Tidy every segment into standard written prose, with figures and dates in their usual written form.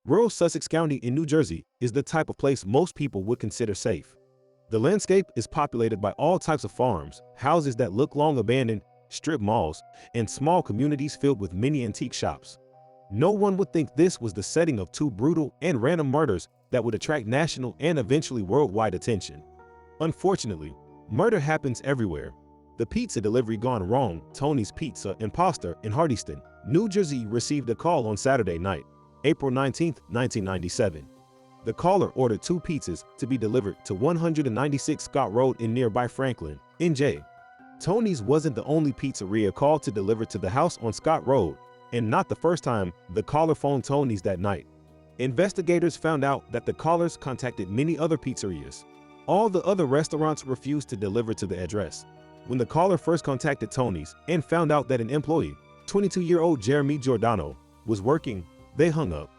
Rural Sussex County in New Jersey is the type of place most people would consider safe. The landscape is populated by all types of farms, houses that look long abandoned, strip malls, and small communities filled with many antique shops. No one would think this was the setting of two brutal and random murders that would attract national and eventually worldwide attention. Unfortunately, murder happens everywhere. The pizza delivery gone wrong, Tony's Pizza Imposter in Hardyston, New Jersey received a call on Saturday night, April 19, 1997. The caller ordered 2 pizzas to be delivered to 196 Scott Road in nearby Franklin, NJ. Tony's wasn't the only pizzeria called to deliver to the house on Scott Road, and not the first time the caller phoned Tony's that night. Investigators found out that the callers contacted many other pizzerias. All the other restaurants refused to deliver to the address. When the caller first contacted Tony's and found out that an employee, 22-year-old Jeremy Giordano, was working, they hung up.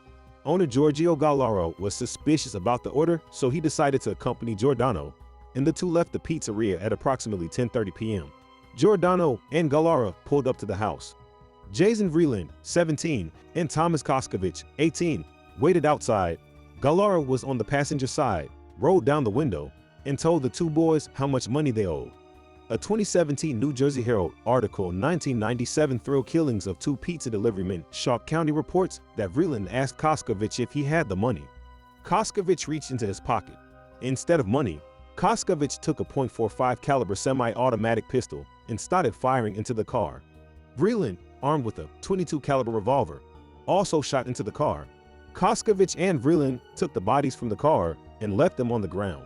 Owner Giorgio Gallaro was suspicious about the order, so he decided to accompany Giordano, and the two left the pizzeria at approximately 10:30 p.m. Giordano and Gallaro pulled up to the house. Jayson Vreeland, 17, and Thomas Koskavich, 18, waited outside. Gallaro was on the passenger side, rolled down the window, and told the two boys how much money they owed. A 2017 New Jersey Herald article, 1997 Thrill Killings of 2 Pizza Delivery Men, Sharp County, reports that Vreeland asked Koskavich if he had the money. Koskavich reached into his pocket. Instead of money, Koskavich took a .45 caliber semi-automatic pistol and started firing into the car. Vreeland, armed with a .22 caliber revolver, also shot into the car. Koskavich and Vreeland took the bodies from the car and left them on the ground.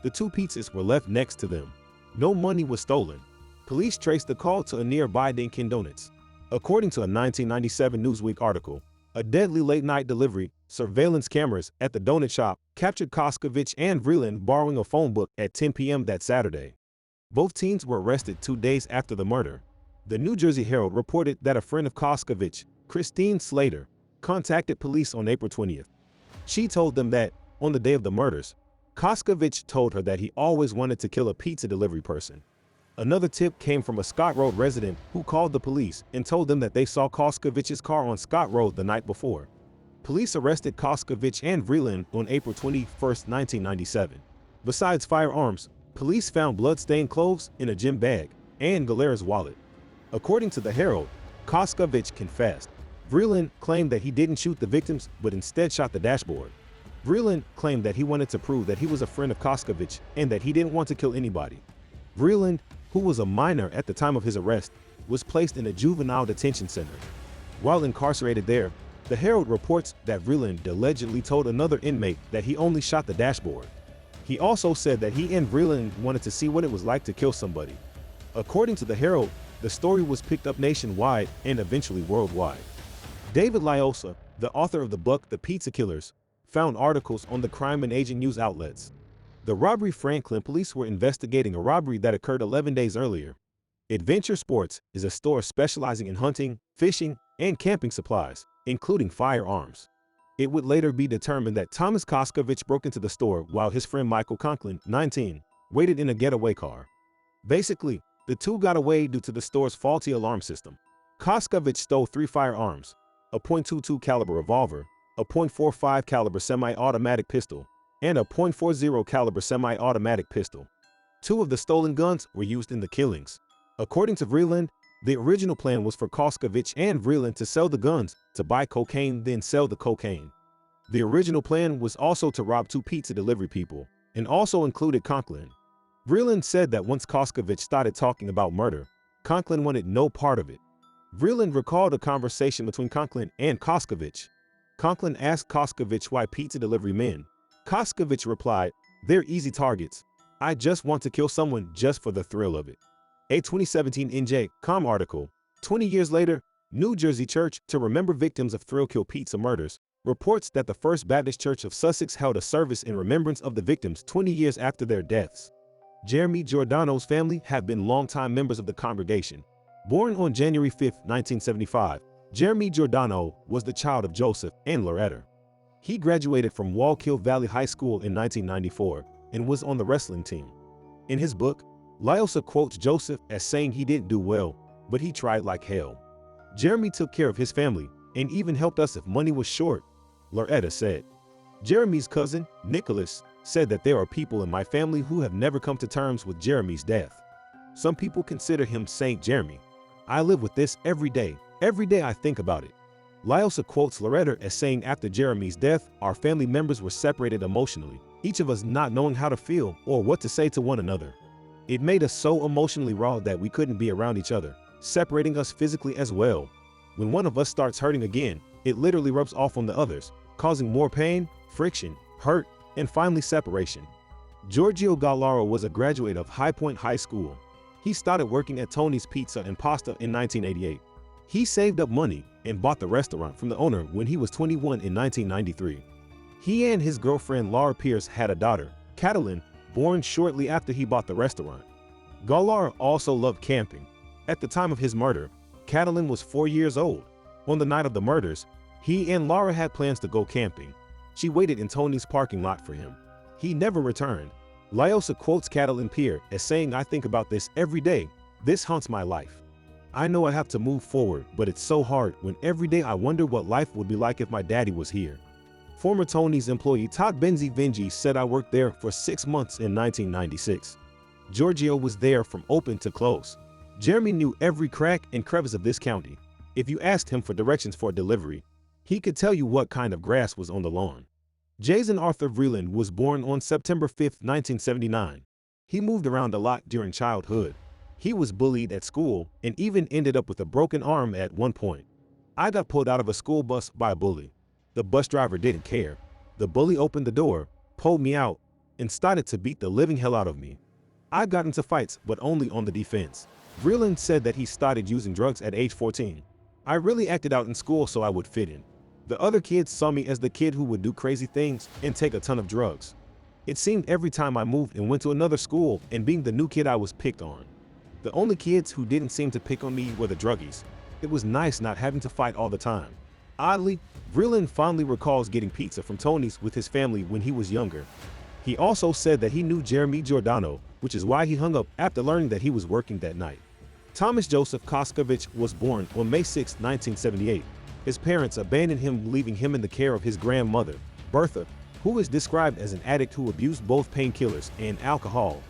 The 2 pizzas were left next to them. No money was stolen. Police traced the call to a nearby Dunkin' Donuts. According to a 1997 Newsweek article, a deadly late-night delivery surveillance cameras at the donut shop captured Koskavich and Vreeland borrowing a phone book at 10 p.m. that Saturday. Both teens were arrested 2 days after the murder. The New Jersey Herald reported that a friend of Koskavich, Christine Slater, contacted police on April 20th. She told them that, on the day of the murders, Koskavich told her that he always wanted to kill a pizza delivery person. Another tip came from a Scott Road resident who called the police and told them that they saw Koskavich's car on Scott Road the night before. Police arrested Koskavich and Vreeland on April 21, 1997. Besides firearms, police found blood-stained clothes in a gym bag and Gallara's wallet. According to the Herald, Koskavich confessed. Vreeland claimed that he didn't shoot the victims but instead shot the dashboard. Vreeland claimed that he wanted to prove that he was a friend of Koskavich and that he didn't want to kill anybody. Vreeland, who was a minor at the time of his arrest, was placed in a juvenile detention center. While incarcerated there, the Herald reports that Vreeland allegedly told another inmate that he only shot the dashboard. He also said that he and Vreeland wanted to see what it was like to kill somebody. According to the Herald, the story was picked up nationwide and eventually worldwide. David Lyosa, the author of the book The Pizza Killers, found articles on the crime and aging news outlets. The robbery Franklin police were investigating a robbery that occurred 11 days earlier. Adventure Sports is a store specializing in hunting, fishing, and camping supplies, including firearms. It would later be determined that Thomas Koskavich broke into the store while his friend Michael Conklin, 19, waited in a getaway car. Basically, the two got away due to the store's faulty alarm system. Koskavich stole 3 firearms, a .22 caliber revolver, a .45 caliber semi-automatic pistol, and a .40 caliber semi-automatic pistol. 2 of the stolen guns were used in the killings. According to Vreeland, the original plan was for Koskavich and Vreeland to sell the guns, to buy cocaine, then sell the cocaine. The original plan was also to rob 2 pizza delivery people, and also included Conklin. Vreeland said that once Koskavich started talking about murder, Conklin wanted no part of it. Vreeland recalled a conversation between Conklin and Koskavich. Conklin asked Koskavich why pizza delivery men. Koskavich replied, "They're easy targets. I just want to kill someone just for the thrill of it." A 2017 NJ.com article, 20 years later, New Jersey Church to Remember Victims of Thrill Kill Pizza Murders, reports that the First Baptist Church of Sussex held a service in remembrance of the victims 20 years after their deaths. Jeremy Giordano's family have been longtime members of the congregation. Born on January 5, 1975, Jeremy Giordano was the child of Joseph and Loretta. He graduated from Wallkill Valley High School in 1994 and was on the wrestling team. In his book, Lyosa quotes Joseph as saying he didn't do well, but he tried like hell. Jeremy took care of his family and even helped us if money was short. Loretta said. Jeremy's cousin, Nicholas, said that there are people in my family who have never come to terms with Jeremy's death. Some people consider him Saint Jeremy. I live with this every day. Every day I think about it. Lyosa quotes Loretta as saying after Jeremy's death, our family members were separated emotionally, each of us not knowing how to feel or what to say to one another. It made us so emotionally raw that we couldn't be around each other, separating us physically as well. When one of us starts hurting again, it literally rubs off on the others, causing more pain, friction, hurt, and finally separation. Giorgio Gallara was a graduate of High Point High School. He started working at Tony's Pizza and Pasta in 1988. He saved up money and bought the restaurant from the owner when he was 21 in 1993. He and his girlfriend Laura Pierce had a daughter, Catalin, born shortly after he bought the restaurant. Gallara also loved camping. At the time of his murder, Catalin was 4 years old. On the night of the murders, he and Laura had plans to go camping. She waited in Tony's parking lot for him. He never returned. Lyosa quotes Catalin Pierre as saying, I think about this every day. This haunts my life. I know I have to move forward, but it's so hard when every day I wonder what life would be like if my daddy was here. Former Tony's employee Todd Benzi said I worked there for 6 months in 1996. Giorgio was there from open to close. Jeremy knew every crack and crevice of this county. If you asked him for directions for delivery, he could tell you what kind of grass was on the lawn. Jayson Arthur Vreeland was born on September 5, 1979. He moved around a lot during childhood. He was bullied at school and even ended up with a broken arm at one point. I got pulled out of a school bus by a bully. The bus driver didn't care. The bully opened the door, pulled me out, and started to beat the living hell out of me. I got into fights, but only on the defense. Vreeland said that he started using drugs at age 14. I really acted out in school so I would fit in. The other kids saw me as the kid who would do crazy things and take a ton of drugs. It seemed every time I moved and went to another school and being the new kid I was picked on. The only kids who didn't seem to pick on me were the druggies. It was nice not having to fight all the time. Oddly, Vreeland fondly recalls getting pizza from Tony's with his family when he was younger. He also said that he knew Jeremy Giordano, which is why he hung up after learning that he was working that night. Thomas Joseph Koskavich was born on May 6, 1978. His parents abandoned him, leaving him in the care of his grandmother, Bertha, who is described as an addict who abused both painkillers and alcohol.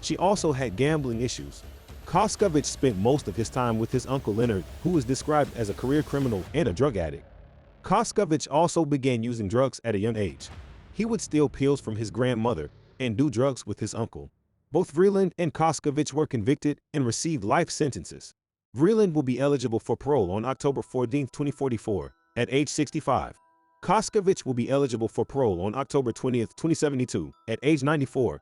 She also had gambling issues. Koskavich spent most of his time with his uncle Leonard, who is described as a career criminal and a drug addict. Koskavich also began using drugs at a young age. He would steal pills from his grandmother and do drugs with his uncle. Both Vreeland and Koskavich were convicted and received life sentences. Vreeland will be eligible for parole on October 14, 2044, at age 65. Koskavich will be eligible for parole on October 20, 2072, at age 94,